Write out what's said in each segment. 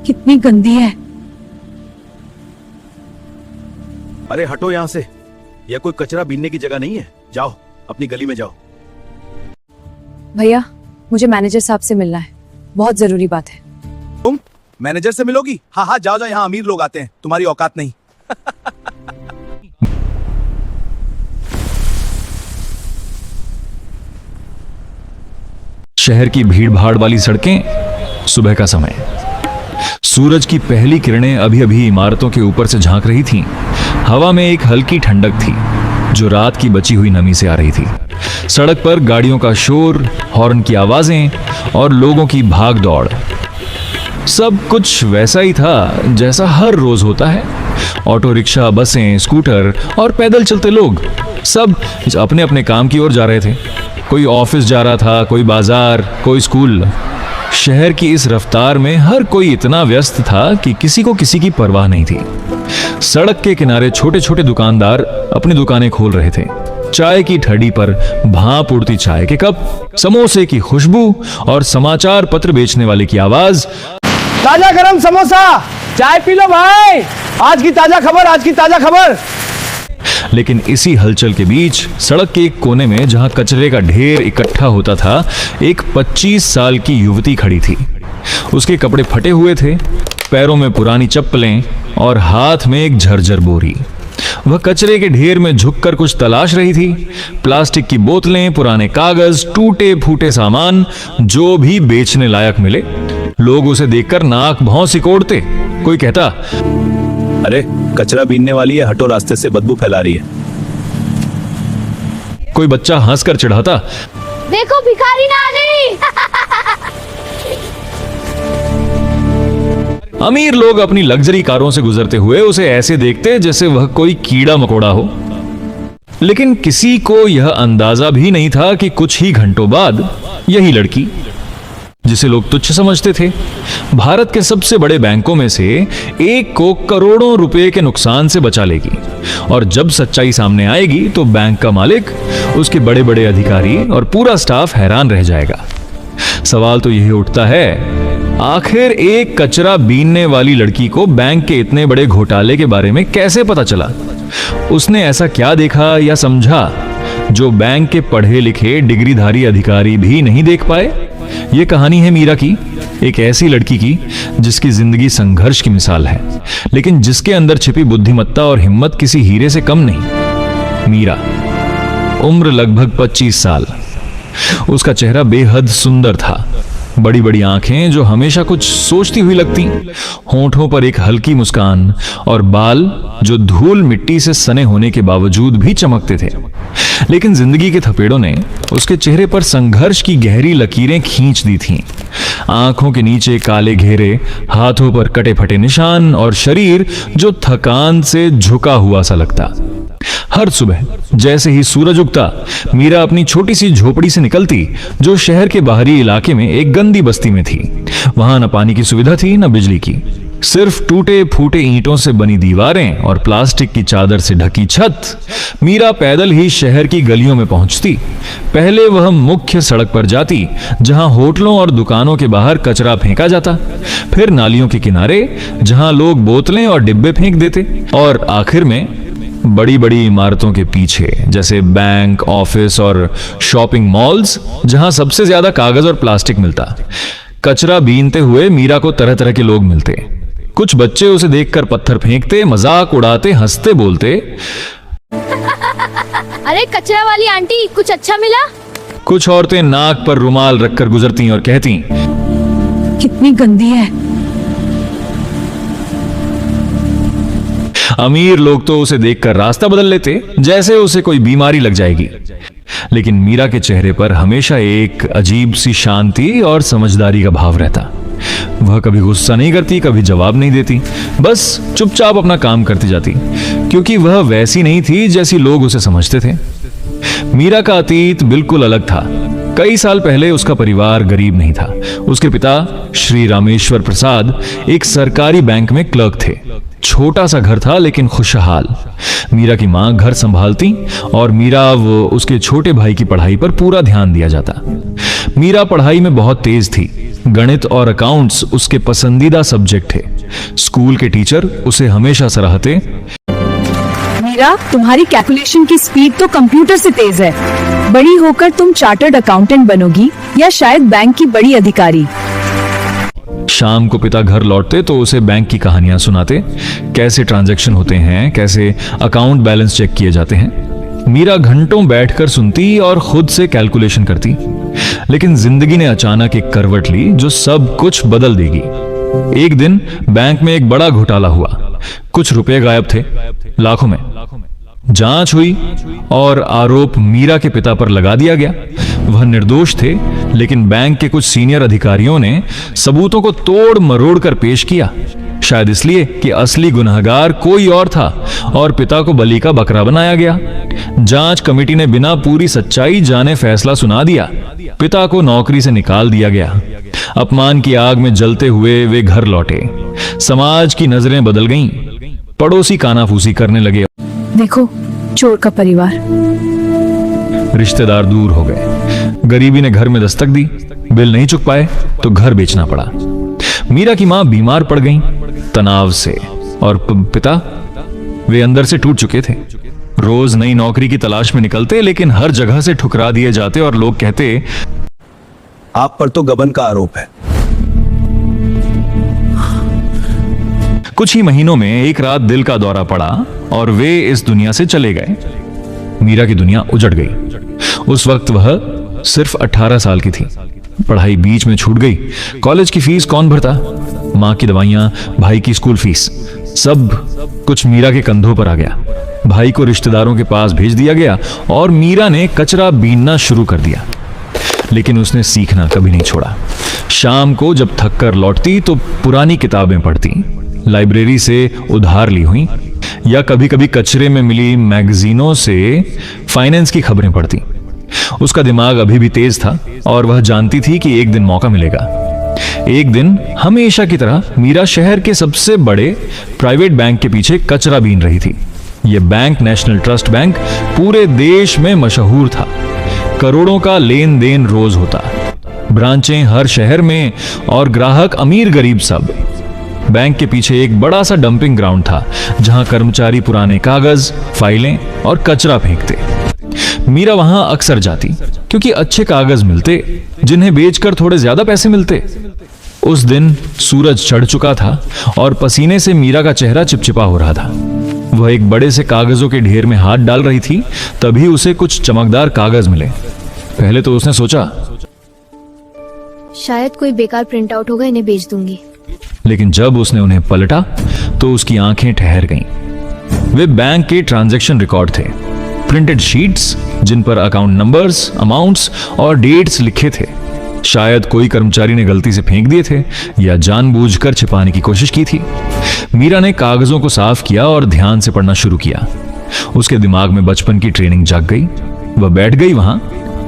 कितनी गंदी है। अरे हटो यहाँ से, यह कोई कचरा बीनने की जगह नहीं है। जाओ अपनी गली में जाओ। भैया मुझे मैनेजर साहब से मिलना है, बहुत जरूरी बात है। तुम मैनेजर से मिलोगी? हाँ हाँ जाओ जाओ, यहाँ अमीर लोग आते हैं, तुम्हारी औकात नहीं। शहर की भीड़ भाड़ वाली सड़कें, सुबह का समय, सूरज की पहली किरणें अभी अभी इमारतों के ऊपर से झांक रही थीं। हवा में एक हल्की ठंडक थी जो रात की बची हुई नमी से आ रही थी। सड़क पर गाड़ियों का शोर, हॉर्न की आवाजें और लोगों की भाग दौड़, सब कुछ वैसा ही था जैसा हर रोज होता है। ऑटो रिक्शा, बसें, स्कूटर और पैदल चलते लोग सब अपने अपने काम की ओर जा रहे थे। कोई ऑफिस जा रहा था, कोई बाजार, कोई स्कूल। शहर की इस रफ्तार में हर कोई इतना व्यस्त था कि किसी को किसी की परवाह नहीं थी। सड़क के किनारे छोटे छोटे दुकानदार अपनी दुकानें खोल रहे थे। चाय की ठड़ी पर भाप उड़ती चाय के कप, समोसे की खुशबू और समाचार पत्र बेचने वाले की आवाज, ताजा गरम समोसा, चाय पी लो भाई, आज की ताजा खबर, आज की ताजा खबर। लेकिन इसी हलचल के बीच सड़क के एक कोने में जहां कचरे का ढेर इकट्ठा होता था, एक 25 साल की युवती खड़ी थी। उसके कपड़े फटे हुए थे, पैरों में पुरानी चप्पलें और हाथ में एक झरझर बोरी। वह कचरे के ढेर में झुककर कुछ तलाश रही थी। प्लास्टिक की बोतलें, पुराने कागज, टूटे फूटे सामान, जो भी बेचने लायक मिले। लोग उसे देखकर नाक भौं सिकोड़ते। कोई कहता, अरे कचरा बीनने वाली है, हटो रास्ते से, बदबू फैला रही है। कोई बच्चा हंसकर चिढ़ाता, देखो भिखारी ना आ गई। अमीर लोग अपनी लग्जरी कारों से गुजरते हुए उसे ऐसे देखते जैसे वह कोई कीड़ा मकोड़ा हो। लेकिन किसी को यह अंदाजा भी नहीं था कि कुछ ही घंटों बाद यही लड़की, जिसे लोग तुच्छ समझते थे, भारत के सबसे बड़े बैंकों में से एक को करोड़ों रुपए के नुकसान से बचा लेगी। और जब सच्चाई सामने आएगी तो बैंक का मालिक, उसके बड़े बड़े अधिकारी और पूरा स्टाफ हैरान रह जाएगा। सवाल तो यही उठता है, आखिर एक कचरा बीनने वाली लड़की को बैंक के इतने बड़े घोटाले के बारे में कैसे पता चला? उसने ऐसा क्या देखा या समझा जो बैंक के पढ़े लिखे डिग्रीधारी अधिकारी भी नहीं देख पाए? यह कहानी है मीरा की, एक ऐसी लड़की की जिसकी जिंदगी संघर्ष की मिसाल है, लेकिन जिसके अंदर छिपी बुद्धिमत्ता और हिम्मत किसी हीरे से कम नहीं। मीरा, उम्र लगभग 25 साल। उसका चेहरा बेहद सुंदर था, बड़ी बड़ी आंखें जो हमेशा कुछ सोचती हुई लगती, होंठों पर एक हल्की मुस्कान और बाल जो धूल मिट्टी से सने होने के बावजूद भी चमकते थे। लेकिन जिंदगी के थपेड़ों ने उसके चेहरे पर संघर्ष की गहरी लकीरें खींच दी थीं। आंखों के नीचे काले घेरे, हाथों पर कटे फटे निशान और शरीर जो थकान से झुका हुआ सा लगता। हर सुबह जैसे ही सूरज उगता, मीरा अपनी छोटी सी झोपड़ी से निकलती जो शहर के बाहरी इलाके में एक गंदी बस्ती में थी। वहां न पानी की सुविधा थी, न बिजली की, सिर्फ टूटे फूटे ईंटों से बनी दीवारें और प्लास्टिक की चादर से ढकी छत। मीरा पैदल ही शहर की गलियों में पहुंचती। पहले वह मुख्य सड़क पर जाती जहां होटलों और दुकानों के बाहर कचरा फेंका जाता, फिर नालियों के किनारे जहां लोग बोतलें और डिब्बे फेंक देते, और आखिर में बड़ी बड़ी इमारतों के पीछे जैसे बैंक, ऑफिस और शॉपिंग मॉल्स, जहां सबसे ज्यादा कागज और प्लास्टिक मिलता। कचरा बीनते हुए मीरा को तरह तरह के लोग मिलते। कुछ बच्चे उसे देखकर पत्थर फेंकते, मजाक उड़ाते, हंसते बोलते, अरे कचरा वाली आंटी, कुछ अच्छा मिला? कुछ औरतें नाक पर रुमाल रखकर गुजरती और कहती, कितनी गंदी है। अमीर लोग तो उसे देखकर रास्ता बदल लेते जैसे उसे कोई बीमारी लग जाएगी। लेकिन मीरा के चेहरे पर हमेशा एक अजीब सी शांति और समझदारी का भाव रहता। वह कभी गुस्सा नहीं करती, कभी जवाब नहीं देती, बस चुपचाप अपना काम करती जाती, क्योंकि वह वैसी नहीं थी जैसी लोग उसे समझते थे। मीरा का अतीत बिल्कुल अलग था। कई साल पहले उसका परिवार गरीब नहीं था। उसके पिता श्री रामेश्वर प्रसाद एक सरकारी बैंक में क्लर्क थे। छोटा सा घर था लेकिन खुशहाल। मीरा की मां घर संभालती और मीरा वो उसके छोटे भाई की पढ़ाई पर पूरा ध्यान दिया जाता। मीरा पढ़ाई में बहुत तेज थी। गणित और अकाउंट्स उसके पसंदीदा सब्जेक्ट थे। स्कूल के टीचर उसे हमेशा सराहते। मीरा, तुम्हारी कैलकुलेशन की स्पीड तो कंप्यूटर से तेज है। बड़ी होकर तुम चार्टर्ड अकाउंटेंट बनोगी या शायद बैंक की बड़ी अधिकारी। शाम को पिता घर लौटते तो उसे बैंक की कहानियां सुनाते, कैसे ट्रांजैक्शन होते हैं, कैसे अकाउंट बैलेंस चेक किए जाते हैं। मीरा घंटों बैठकर सुनती और खुद से कैलकुलेशन करती। लेकिन जिंदगी ने अचानक एक करवट ली जो सब कुछ बदल देगी। एक दिन बैंक में एक बड़ा घोटाला हुआ। कुछ रुपए गायब थे, लाखों में। जांच हुई और आरोप मीरा के पिता पर लगा दिया गया। वह निर्दोष थे, लेकिन बैंक के कुछ सीनियर अधिकारियों ने सबूतों को तोड़ मरोड़ कर पेश किया, शायद इसलिए कि असली गुनहगार कोई और था और पिता को बलि का बकरा बनाया गया। जांच कमेटी ने बिना पूरी सच्चाई जाने फैसला सुना दिया। पिता को नौकरी से निकाल दिया गया। अपमान की आग में जलते हुए वे घर लौटे। समाज की नजरें बदल गईं। पड़ोसी कानाफूसी करने लगे। देखो, चोर का परिवार। रिश्तेदार दूर हो गए। गरीबी ने घर में दस्तक दी। बिल नहीं चुक पाए तो घर बेचना पड़ा। मीरा की मां बीमार पड़ गईं तनाव से, और पिता वे अंदर से टूट चुके थे। रोज नई नौकरी की तलाश में निकलते, लेकिन हर जगह से ठुकरा दिए जाते और लोग कहते, आप पर तो गबन का आरोप है। कुछ ही महीनों में एक रात दिल का दौरा पड़ा और वे इस दुनिया से चले गए। मीरा की दुनिया उजड़ गई। उस वक्त वह सिर्फ 18 साल की थी। पढ़ाई बीच में छूट गई। कॉलेज की फीस कौन भरता? माँ की दवाइयां, भाई की स्कूल फीस, सब कुछ मीरा के कंधों पर आ गया। भाई को रिश्तेदारों के पास भेज दिया गया और मीरा ने कचरा बीनना शुरू कर दिया। लेकिन उसने सीखना कभी नहीं छोड़ा। शाम को जब थक कर लौटती तो पुरानी किताबें पढ़ती, लाइब्रेरी से उधार ली हुई, या कभी कभी कचरे में मिली मैगजीनों से फाइनेंस की खबरें पढ़ती। उसका दिमाग अभी भी तेज था और वह जानती थी कि एक दिन मौका मिलेगा। एक दिन हमेशा की तरह मीरा शहर के सबसे बड़े प्राइवेट बैंक के पीछे कचरा बीन रही थी। यह बैंक नेशनल ट्रस्ट बैंक पूरे देश में मशहूर था। करोड़ों का लेन देन रोज होता, ब्रांचें हर शहर में और ग्राहक अमीर गरीब सब। बैंक के पीछे एक बड़ा सा डंपिंग ग्राउंड था जहां कर्मचारी पुराने कागज, फाइलें और कचरा फेंकते। मीरा वहां अक्सर जाती क्योंकि अच्छे कागज मिलते जिन्हें बेचकर थोड़े ज्यादा पैसे मिलते। उस दिन सूरज चढ़ चुका था और पसीने से मीरा का चेहरा चिपचिपा हो रहा था। वह एक बड़े से कागजों के ढेर में हाथ डाल रही थी, तभी उसे कुछ चमकदार कागज मिले। पहले तो उसने सोचा शायद कोई बेकार प्रिंट आउट होगा, इन्हें बेच दूंगी। लेकिन जब उसने उन्हें पलटा तो उसकी आंखें ठहर गईं। वे बैंक के ट्रांजैक्शन रिकॉर्ड थे, प्रिंटेड शीट्स जिन पर अकाउंट नंबर्स, अमाउंट्स और डेट्स लिखे थे। शायद कोई कर्मचारी ने गलती से फेंक दिए थे या जानबूझकर छिपाने की कोशिश की थी। मीरा ने कागजों को साफ किया और ध्यान से पढ़ना शुरू किया। उसके दिमाग में बचपन की ट्रेनिंग जाग गई। वह बैठ गई वहां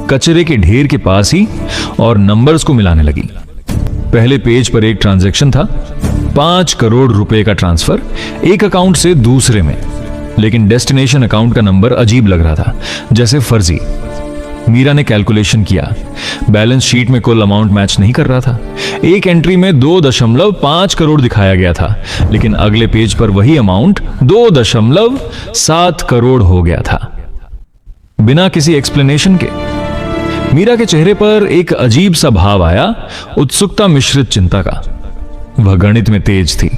कचरे के ढेर के पास ही और नंबर्स को मिलाने लगी। पहले पेज पर एक ट्रांजैक्शन था, 5 करोड़ रुपए का ट्रांसफर एक अकाउंट से दूसरे में। लेकिन डेस्टिनेशन अकाउंट का नंबर अजीब लग रहा था, जैसे फर्जी। मीरा ने कैलकुलेशन किया, बैलेंस शीट में कुल अमाउंट मैच नहीं कर रहा था। एक एंट्री में 2.5 करोड़ दिखाया गया था, लेकिन अगले पेज पर वही अमाउंट 2.7 करोड़ हो गया था, बिना किसी एक्सप्लेनेशन के। मीरा के चेहरे पर एक अजीब सा भाव आया, उत्सुकता मिश्रित चिंता का। वह गणित में तेज थी।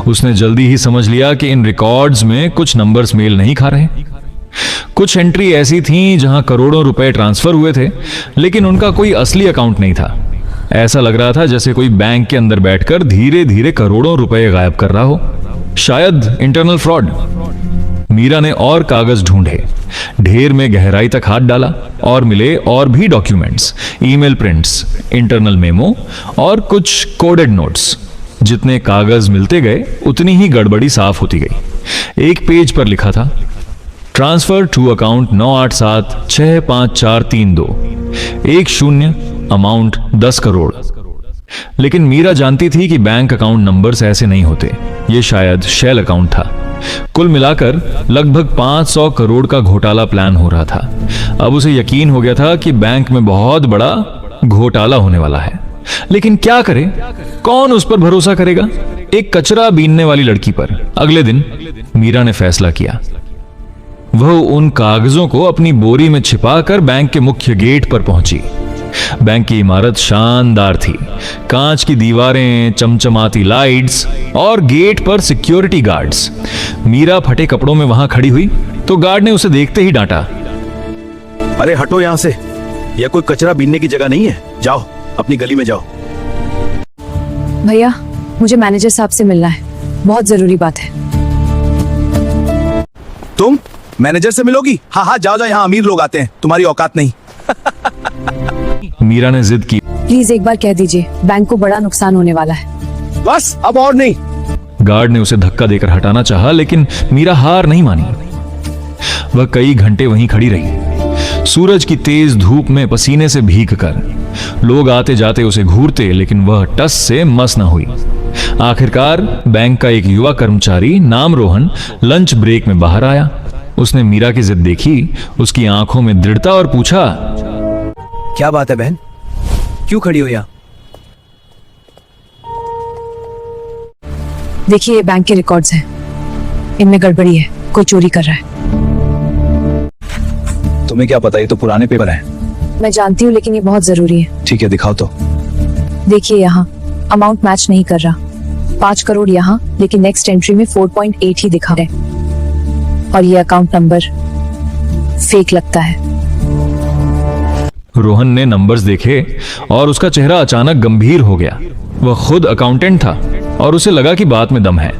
उसने जल्दी ही समझ लिया कि इन रिकॉर्ड्स में कुछ नंबर्स मेल नहीं खा रहे। कुछ एंट्री ऐसी थीं जहां करोड़ों रुपए ट्रांसफर हुए थे, लेकिन उनका कोई असली अकाउंट नहीं था। ऐसा लग रहा था जैसे कोई बैंक के अंदर बैठकर धीरे धीरे करोड़ों रुपए गायब कर रहा हो, शायद इंटरनल फ्रॉड। मीरा ने और कागज ढूंढे, ढेर में गहराई तक हाथ डाला और मिले और भी documents, email prints, internal memo और कुछ कोडेड नोट्स। जितने कागज मिलते गए उतनी ही गड़बड़ी साफ होती गई। एक पेज पर लिखा था, transfer to account 98765432, 10 amount 10 crore. लेकिन मीरा जानती थी कि बैंक अकाउंट नंबर्स ऐसे नहीं होते, यह शायद शेल अकाउंट था। कुल मिलाकर लगभग 500 करोड़ का घोटाला प्लान हो रहा था। अब उसे यकीन हो गया था कि बैंक में बहुत बड़ा घोटाला होने वाला है। लेकिन क्या करे, कौन उस पर भरोसा करेगा? एक कचरा बीनने वाली लड़की पर। अगले दिन मीरा ने फैसला किया। वह उन कागजों को अपनी बोरी में छिपाकर बैंक के मुख्य गेट पर पहुंची। बैंक की इमारत शानदार थी, कांच की दीवारें, चमचमाती लाइट्स और गेट पर सिक्योरिटी गार्ड्स। मीरा फटे कपड़ों में वहां खड़ी हुई तो गार्ड ने उसे देखते ही डांटा। अरे हटो यहाँ से, यह कोई कचरा बीनने की जगह नहीं है, जाओ अपनी गली में जाओ। भैया, मुझे मैनेजर साहब से मिलना है, बहुत जरूरी बात है। तुम मैनेजर से मिलोगी? हाँ हाँ जाओ जाओ, यहाँ अमीर लोग आते हैं, तुम्हारी औकात नहीं। मीरा ने जिद की। प्लीज एक बार कह दीजिए, बैंक को बड़ा नुकसान होने वाला है। बस अब और नहीं। गार्ड ने उसे धक्का देकर हटाना चाहा, लेकिन मीरा हार नहीं मानी। वह कई घंटे वहीं खड़ी रही, सूरज की तेज धूप में पसीने से भीग कर। लोग आते जाते उसे घूरते, लेकिन वह टस से मस न हुई। आखिरकार बैंक का एक युवा कर्मचारी नाम रोहन लंच ब्रेक में बाहर आया। उसने मीरा की जिद देखी, उसकी आंखों में दृढ़ता, और पूछा, क्या बात है बहन, क्यों खड़ी हो यहाँ? देखिए, ये बैंक के रिकॉर्ड्स हैं, इनमें गड़बड़ी है, कोई चोरी कर रहा है। तुम्हें क्या पता, ये तो पुराने पेपर हैं। मैं जानती हूँ, लेकिन ये बहुत जरूरी है। ठीक है, दिखाओ तो। देखिए, यहाँ अमाउंट मैच नहीं कर रहा। 5 करोड़ यहाँ, लेकिन नेक्स्ट एंट्री में 4.8 ही दिखा है, और ये अकाउंट नंबर फेक लगता है। रोहन ने नंबर्स देखे और उसका चेहरा अचानक गंभीर हो गया। वह खुद अकाउंटेंट था और उसे लगा कि बात में दम है।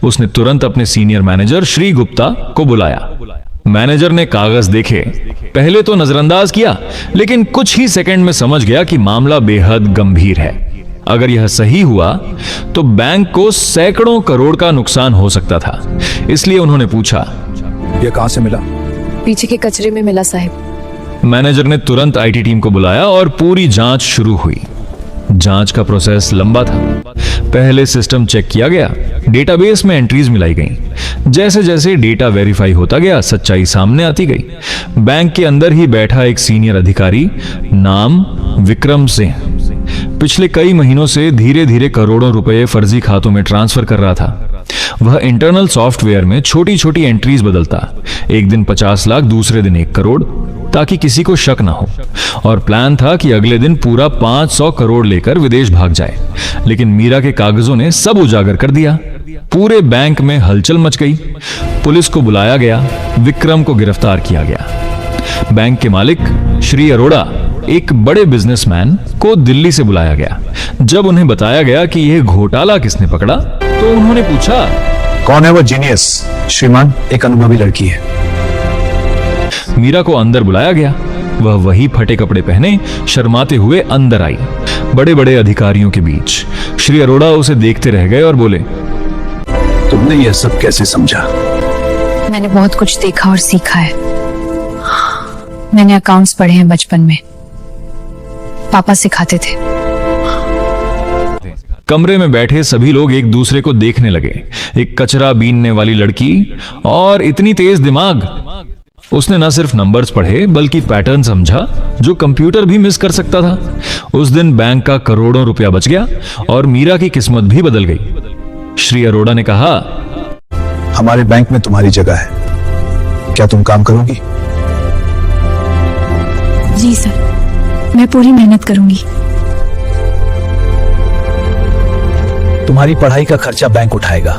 उसने तुरंत अपने सीनियर मैनेजर श्री गुप्ता को बुलाया। मैनेजर ने कागज देखे, पहले तो नजरअंदाज किया, लेकिन कुछ ही सेकंड में समझ गया कि मामला बेहद गंभीर है। अगर यह सही हुआ तो बैंक को सैकड़ों करोड़ का नुकसान हो सकता था। इसलिए उन्होंने पूछा, ये कहां से मिला? पीछे के कचरे में मिला साहब। मैनेजर ने तुरंत आईटी टीम को बुलाया और पूरी जांच शुरू हुई। जांच का प्रोसेस लंबा था। पहले सिस्टम चेक किया गया, डेटाबेस में एंट्रीज मिलाई गईं। जैसे जैसे डेटा वेरीफाई होता गया, सच्चाई सामने आती गई। बैंक के अंदर ही बैठा एक सीनियर अधिकारी, नाम विक्रम सिंह, पिछले कई महीनों से धीरे धीरे करोड़ों रुपए फर्जी खातों में ट्रांसफर कर रहा था। वह इंटरनल सॉफ्टवेयर में छोटी छोटी एंट्रीज बदलता, एक दिन 50 लाख, दूसरे दिन 1 करोड़, ताकि किसी को शक ना हो। और प्लान था कि अगले दिन पूरा 500 करोड़ लेकर विदेश भाग जाए। लेकिन मीरा के कागजों ने सब उजागर कर दिया। पूरे बैंक में हलचल मच गई। पुलिस को बुलाया गया, विक्रम को गिरफ्तार किया गया। बैंक के मालिक श्री अरोड़ा, एक बड़े बिजनेसमैन को दिल्ली से बुलाया गया। जब उन्हें बताया गया कि यह घोटाला किसने पकड़ा, तो उन्होंने पूछा, कौन है वो जीनियस? श्रीमान, एक अनुभवी लड़की है। मीरा को अंदर बुलाया गया। वह वही फटे कपड़े पहने शर्माते हुए अंदर आई, बड़े बड़े अधिकारियों के बीच। श्री अरोड़ा उसे देखते रह गए और बोले, तुमने यह सब कैसे समझा? मैंने बहुत कुछ देखा और सीखा है। मैंने अकाउंट्स पढ़े हैं बचपन में, पापा सिखाते थे। कमरे में बैठे सभी लोग एक दूसरे को देखने लगे। एक कचरा बीनने वाली लड़की और इतनी तेज दिमाग। उसने न सिर्फ नंबर्स पढ़े बल्कि पैटर्न समझा जो कंप्यूटर भी मिस कर सकता था। उस दिन बैंक का करोड़ों रुपया बच गया और मीरा की किस्मत भी बदल गई। श्री अरोड़ा ने कहा, हमारे बैंक में तुम्हारी जगह है, क्या तुम काम करोगी? जी सर, मैं पूरी मेहनत करूंगी। तुम्हारी पढ़ाई का खर्चा बैंक उठाएगा,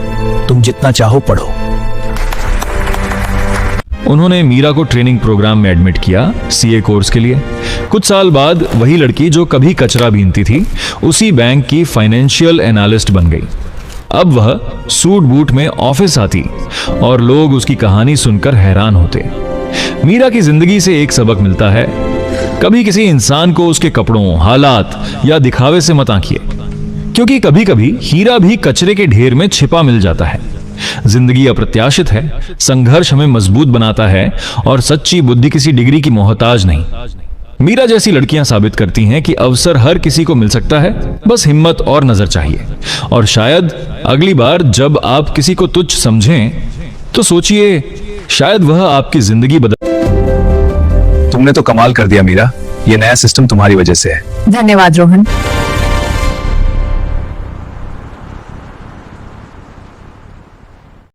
तुम जितना चाहो पढ़ो। उन्होंने मीरा को ट्रेनिंग प्रोग्राम में एडमिट किया, सीए कोर्स के लिए। कुछ साल बाद वही लड़की जो कभी कचरा बीनती थी, उसी बैंक की फाइनेंशियल एनालिस्ट बन गई। अब वह सूट बूट में ऑफिस आती और लोग उसकी कहानी सुनकर हैरान होते। मीरा की जिंदगी से एक सबक मिलता है, कभी किसी इंसान को उसके कपड़ों, हालात या दिखावे से मत आंकिए, क्योंकि कभी कभी हीरा भी कचरे के ढेर में छिपा मिल जाता है। जिंदगी अप्रत्याशित है, संघर्ष हमें मजबूत बनाता है और सच्ची बुद्धि किसी डिग्री की मोहताज नहीं। मीरा जैसी लड़कियां साबित करती हैं कि अवसर हर किसी को मिल सकता है, बस हिम्मत और नजर चाहिए। और शायद अगली बार जब आप किसी को तुच्छ समझें तो सोचिए, शायद वह आपकी जिंदगी बदल। तुमने तो कमाल कर दिया मीरा, ये नया सिस्टम तुम्हारी वजह से है। धन्यवाद रोहन।